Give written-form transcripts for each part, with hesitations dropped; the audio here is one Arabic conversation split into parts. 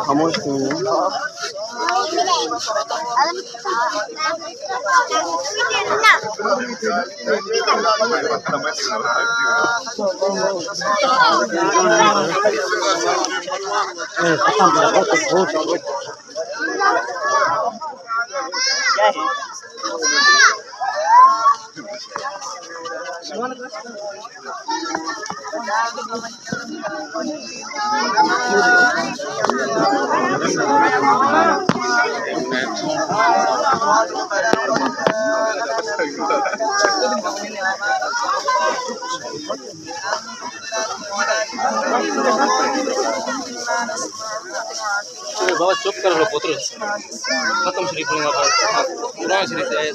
خاموش नहीं बाबा चुप कर लो पुत्र खत्म शरीफ नहीं आता पूरा शरीफ है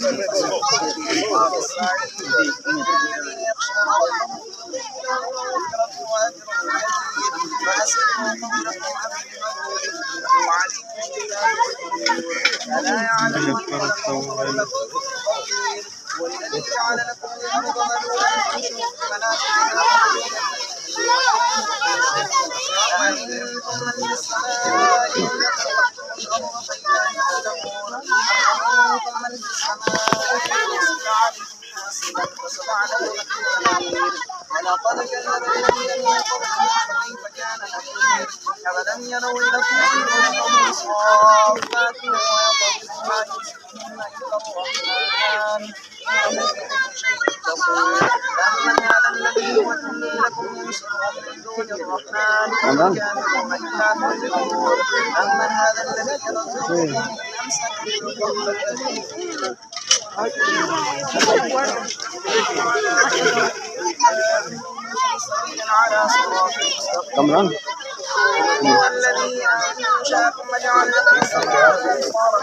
أولم يروا إلى الطير صافات أمن هذا الذي يولي لكم يسرهم من دون الرحمن كان لكم إلا تنذرون أمن هذا الذي يرزقكم من أمسك على صراط مستقيم هو الذي أنشأكم وجعل لكم السمع والأبصار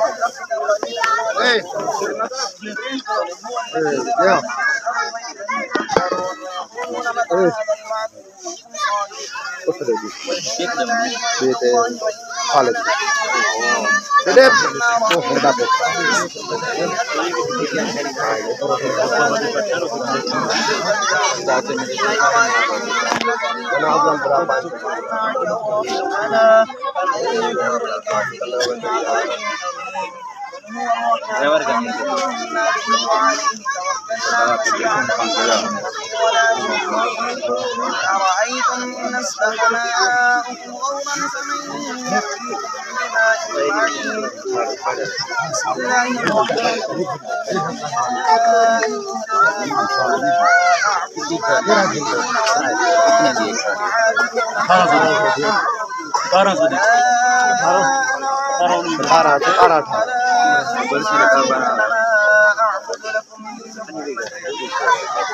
أرأيتم إن أصبح ماؤكم غورا فمن يأتيكم بماء معين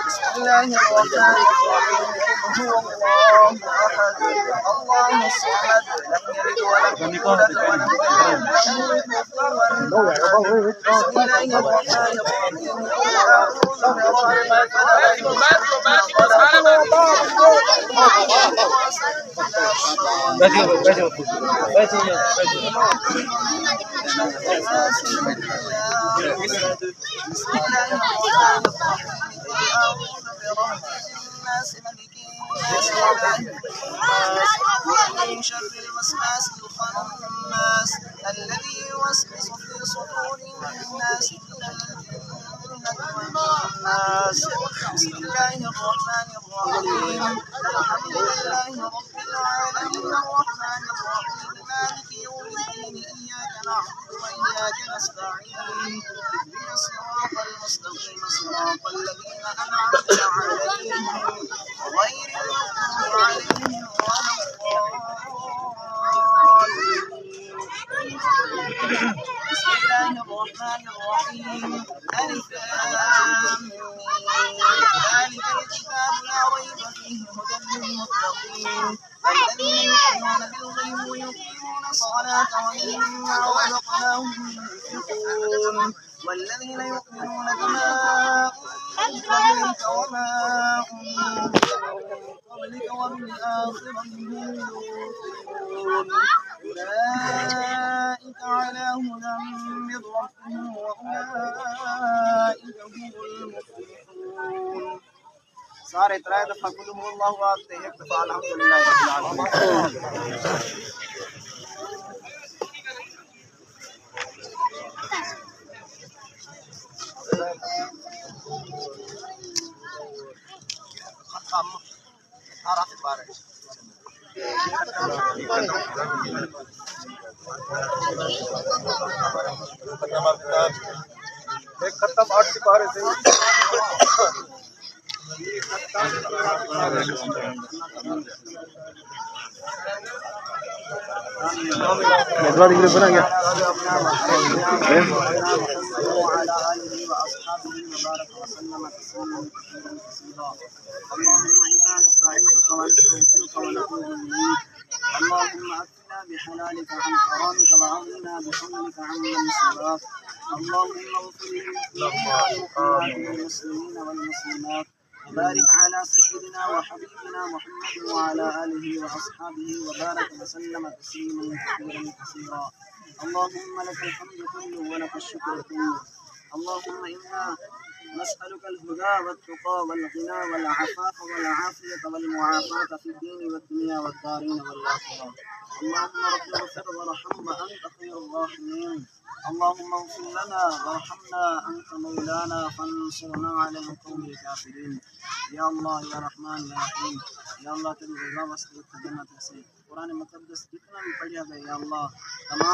بسم الله الرحمن هو الله أحد الله الصمد لم يلد ولم يولد ولم من شر الوسواس الخناس الذي يوسوس في صدور الناس الناس بسم الله الرحمن الرحيم الحمد لله رب العالمين الرحمن الرحيم مالك يوم الدين إياك نعبد وإياك نستعين اهدنا الصراط المستقيم صراط الذين أنعمت عليهم غير المغضوب عليهم ولا الضالين بسم الله الرحمن الرحيم ألف لام ميم ذلك الكتاب لا ريب فيه هدى للمتقين الذين يؤمنون بالغيب ويقيمون الصلاة ومما رزقناهم ينفقون والذين يؤمنون بما أنزل إليك وما أنزل من قبلك وبالآخرة هم يوقنون أولئك على هدى من ربهم وأولئك هم المفلحون. सारे त्राय दफा कुल हुवल्लाहु अहद एक दफा अल्हम्दुलिल्लाह रब्बिल आलमीन एक खत्म 8 सिपारे थे इतना डिग्री बना गया وعلى آله وأصحابه وبارك وسلم تسليما كثيرا. اللهم إنا نستعينك ونستغفرك ونتوب إليك. اللهم أكفنا بحلالك عن حرامك وأغننا بفضلك عمن سواك. اللهم اغفر للمؤمنين والمسلمين والمسلمات وبارك على سيدنا وحبيبنا محمد وعلى آله وأصحابه وبارك وسلم تسليما كثيرا. اللهم لك الحمد كله ولك الشكر كله. اللهم إنا نسألك الهدى والتقى والغنى والعفاف والعافية والمعافاة في الدين والدنيا والدارين والآخرة. اللهم رب اغفر وارحم وأنت خير الراحمين. اللهم اغفر لنا وارحمنا أنت مولانا فانصرنا على القوم الكافرين. يا الله يا رحمن يا رحيم या अल्लाह तेरी रज़ा वास्ते खदमत से कुरान मुक़द्दस कितना भी पढ़ा गया या अल्लाह तमाम